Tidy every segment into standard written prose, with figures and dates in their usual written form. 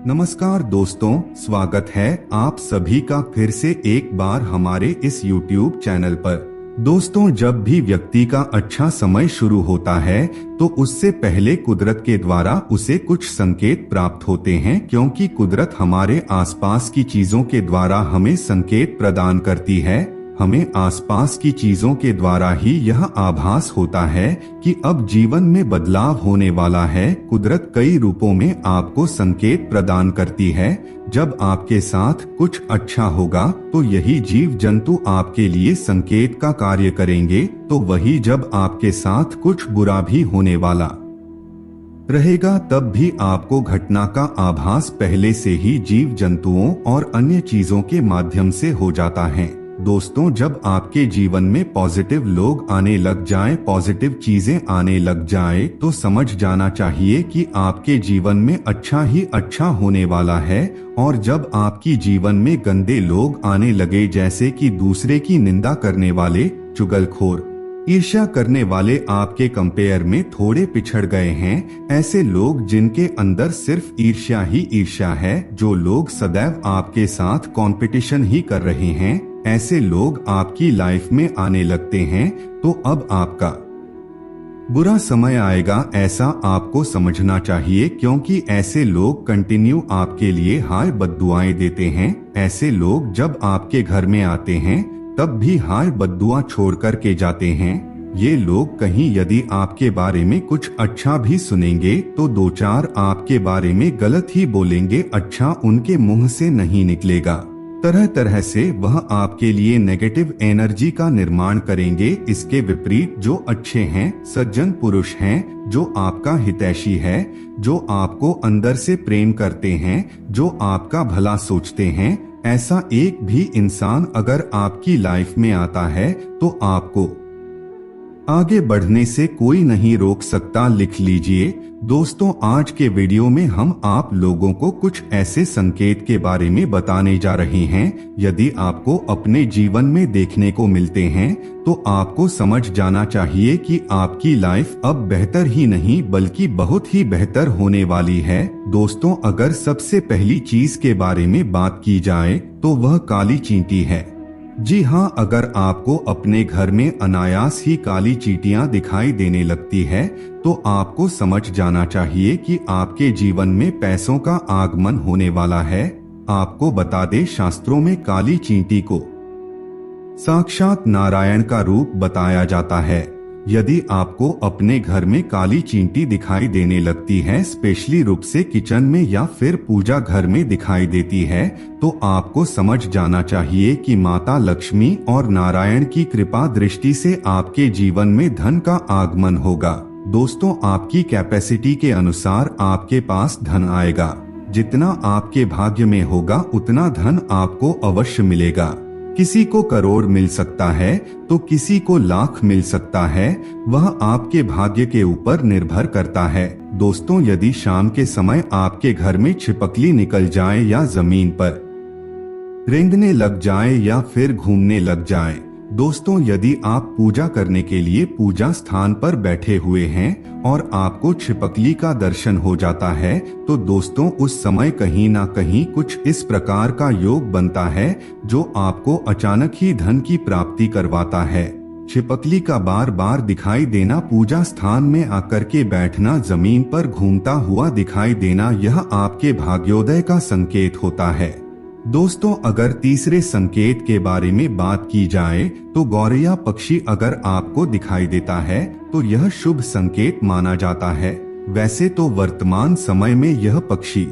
नमस्कार दोस्तों, स्वागत है आप सभी का फिर से एक बार हमारे इस YouTube चैनल पर। दोस्तों, जब भी व्यक्ति का अच्छा समय शुरू होता है तो उससे पहले कुदरत के द्वारा उसे कुछ संकेत प्राप्त होते हैं, क्योंकि कुदरत हमारे आसपास की चीजों के द्वारा हमें संकेत प्रदान करती है। हमें आसपास की चीजों के द्वारा ही यह आभास होता है कि अब जीवन में बदलाव होने वाला है। कुदरत कई रूपों में आपको संकेत प्रदान करती है। जब आपके साथ कुछ अच्छा होगा तो यही जीव जंतु आपके लिए संकेत का कार्य करेंगे, तो वही जब आपके साथ कुछ बुरा भी होने वाला रहेगा तब भी आपको घटना का आभास पहले से ही जीव जंतुओं और अन्य चीजों के माध्यम से हो जाता है। दोस्तों, जब आपके जीवन में पॉजिटिव लोग आने लग जाएं, पॉजिटिव चीजें आने लग जाएं, तो समझ जाना चाहिए कि आपके जीवन में अच्छा ही अच्छा होने वाला है। और जब आपकी जीवन में गंदे लोग आने लगे, जैसे कि दूसरे की निंदा करने वाले, चुगलखोर, ईर्ष्या करने वाले आपके कंपेयर में थोड़े पिछड़ गए हैं, ऐसे लोग जिनके अंदर सिर्फ ईर्ष्या ही ईर्ष्या है, जो लोग सदैव आपके साथ कंपटीशन ही कर रहे हैं, ऐसे लोग आपकी लाइफ में आने लगते हैं, तो अब आपका बुरा समय आएगा, ऐसा आपको समझना चाहिए, क्योंकि ऐसे लोग कंटिन्यू आपके लिए हाय बद्दुआएं देते हैं। ऐसे लोग जब आपके घर में आते हैं तब भी हाय बद्दुआ छोड़ कर के जाते हैं। ये लोग कहीं यदि आपके बारे में कुछ अच्छा भी सुनेंगे तो दो चार आपके बारे में गलत ही बोलेंगे, अच्छा उनके मुंह से नहीं निकलेगा। तरह तरह से वह आपके लिए नेगेटिव एनर्जी का निर्माण करेंगे। इसके विपरीत जो अच्छे हैं, सज्जन पुरुष हैं, जो आपका हितैषी है, जो आपको अंदर से प्रेम करते हैं, जो आपका भला सोचते हैं, ऐसा एक भी इंसान अगर आपकी लाइफ में आता है तो आपको आगे बढ़ने से कोई नहीं रोक सकता। लिख लीजिए दोस्तों, आज के वीडियो में हम आप लोगों को कुछ ऐसे संकेत के बारे में बताने जा रहे हैं। यदि आपको अपने जीवन में देखने को मिलते हैं तो आपको समझ जाना चाहिए कि आपकी लाइफ अब बेहतर ही नहीं बल्कि बहुत ही बेहतर होने वाली है। दोस्तों, अगर सबसे पहली चीज के बारे में बात की जाए तो वह काली चींटी है। जी हाँ, अगर आपको अपने घर में अनायास ही काली चींटियां दिखाई देने लगती है तो आपको समझ जाना चाहिए कि आपके जीवन में पैसों का आगमन होने वाला है। आपको बता दें, शास्त्रों में काली चींटी को साक्षात नारायण का रूप बताया जाता है। यदि आपको अपने घर में काली चींटी दिखाई देने लगती है, स्पेशली रूप से किचन में या फिर पूजा घर में दिखाई देती है, तो आपको समझ जाना चाहिए कि माता लक्ष्मी और नारायण की कृपा दृष्टि से आपके जीवन में धन का आगमन होगा। दोस्तों, आपकी कैपेसिटी के अनुसार आपके पास धन आएगा। जितना आपके भाग्य में होगा उतना धन आपको अवश्य मिलेगा। किसी को करोड़ मिल सकता है तो किसी को लाख मिल सकता है, वह आपके भाग्य के ऊपर निर्भर करता है। दोस्तों, यदि शाम के समय आपके घर में छिपकली निकल जाए या जमीन पर रेंगने लग जाए या फिर घूमने लग जाए, दोस्तों यदि आप पूजा करने के लिए पूजा स्थान पर बैठे हुए हैं और आपको छिपकली का दर्शन हो जाता है, तो दोस्तों उस समय कहीं ना कहीं कुछ इस प्रकार का योग बनता है जो आपको अचानक ही धन की प्राप्ति करवाता है। छिपकली का बार बार दिखाई देना, पूजा स्थान में आकर के बैठना, जमीन पर घूमता हुआ दिखाई देना, यह आपके भाग्योदय का संकेत होता है। दोस्तों, अगर तीसरे संकेत के बारे में बात की जाए तो गौरैया पक्षी अगर आपको दिखाई देता है तो यह शुभ संकेत माना जाता है। वैसे तो वर्तमान समय में यह पक्षी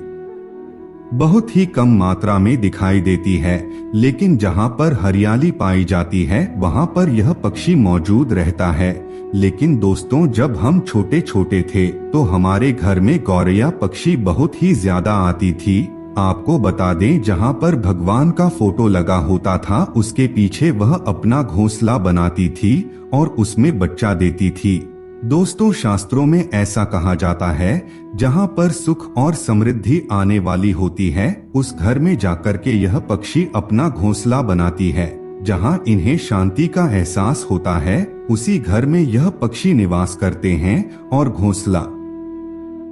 बहुत ही कम मात्रा में दिखाई देती है, लेकिन जहां पर हरियाली पाई जाती है वहां पर यह पक्षी मौजूद रहता है। लेकिन दोस्तों, जब हम छोटे छोटे थे तो हमारे घर में गौरैया पक्षी बहुत ही ज्यादा आती थी। आपको बता दें, जहां पर भगवान का फोटो लगा होता था उसके पीछे वह अपना घोंसला बनाती थी और उसमें बच्चा देती थी। दोस्तों, शास्त्रों में ऐसा कहा जाता है, जहां पर सुख और समृद्धि आने वाली होती है उस घर में जाकर के यह पक्षी अपना घोंसला बनाती है। जहां इन्हें शांति का एहसास होता है उसी घर में यह पक्षी निवास करते हैं और घोंसला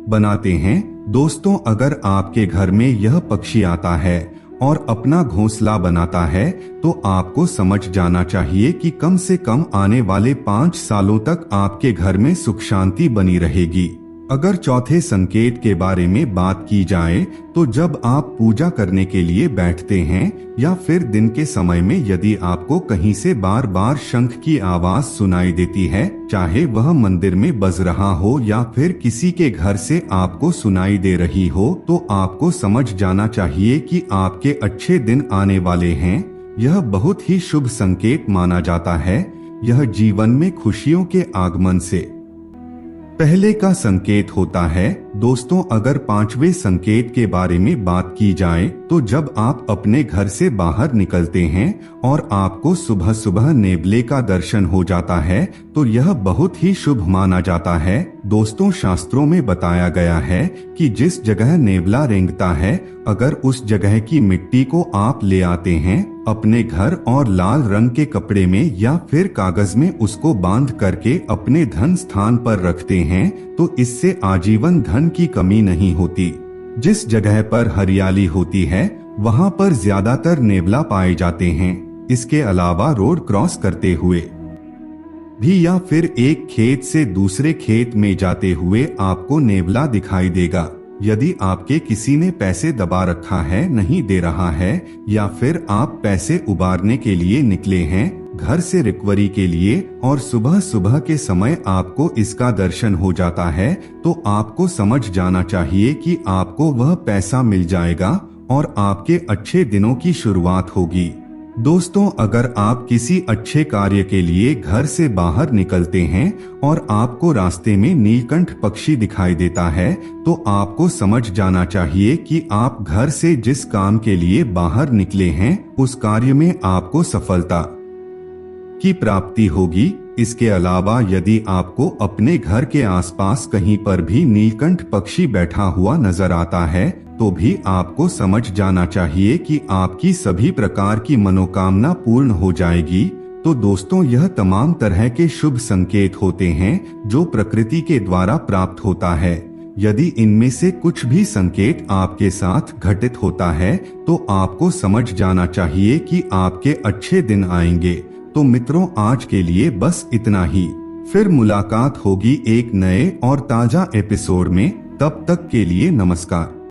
बनाते हैं। दोस्तों, अगर आपके घर में यह पक्षी आता है और अपना घोंसला बनाता है तो आपको समझ जाना चाहिए कि कम से कम आने वाले 5 सालों तक आपके घर में सुख शांति बनी रहेगी। अगर चौथे संकेत के बारे में बात की जाए तो जब आप पूजा करने के लिए बैठते हैं या फिर दिन के समय में यदि आपको कहीं से बार बार शंख की आवाज सुनाई देती है, चाहे वह मंदिर में बज रहा हो या फिर किसी के घर से आपको सुनाई दे रही हो, तो आपको समझ जाना चाहिए कि आपके अच्छे दिन आने वाले हैं। यह बहुत ही शुभ संकेत माना जाता है। यह जीवन में खुशियों के आगमन से पहले का संकेत होता है। दोस्तों, अगर 5वें संकेत के बारे में बात की जाए तो जब आप अपने घर से बाहर निकलते हैं और आपको सुबह सुबह नेवले का दर्शन हो जाता है तो यह बहुत ही शुभ माना जाता है। दोस्तों, शास्त्रों में बताया गया है कि जिस जगह नेवला रेंगता है, अगर उस जगह की मिट्टी को आप ले आते हैं अपने घर और लाल रंग के कपड़े में या फिर कागज में उसको बांध करके अपने धन स्थान पर रखते हैं तो इससे आजीवन धन की कमी नहीं होती। जिस जगह पर हरियाली होती है वहाँ पर ज्यादातर नेवला पाए जाते हैं। इसके अलावा रोड क्रॉस करते हुए भी या फिर एक खेत से दूसरे खेत में जाते हुए आपको नेवला दिखाई देगा। यदि आपके किसी ने पैसे दबा रखा है, नहीं दे रहा है, या फिर आप पैसे उबारने के लिए निकले हैं घर से रिकवरी के लिए और सुबह सुबह के समय आपको इसका दर्शन हो जाता है, तो आपको समझ जाना चाहिए कि आपको वह पैसा मिल जाएगा और आपके अच्छे दिनों की शुरुआत होगी। दोस्तों, अगर आप किसी अच्छे कार्य के लिए घर से बाहर निकलते हैं और आपको रास्ते में नीलकंठ पक्षी दिखाई देता है तो आपको समझ जाना चाहिए कि आप घर से जिस काम के लिए बाहर निकले हैं उस कार्य में आपको सफलता की प्राप्ति होगी। इसके अलावा यदि आपको अपने घर के आसपास कहीं पर भी नीलकंठ पक्षी बैठा हुआ नजर आता है तो भी आपको समझ जाना चाहिए कि आपकी सभी प्रकार की मनोकामना पूर्ण हो जाएगी। तो दोस्तों, यह तमाम तरह के शुभ संकेत होते हैं जो प्रकृति के द्वारा प्राप्त होता है। यदि इनमें से कुछ भी संकेत आपके साथ घटित होता है तो आपको समझ जाना चाहिए कि आपके अच्छे दिन आएंगे। तो मित्रों, आज के लिए बस इतना ही। फिर मुलाकात होगी एक नए और ताजा एपिसोड में। तब तक के लिए नमस्कार।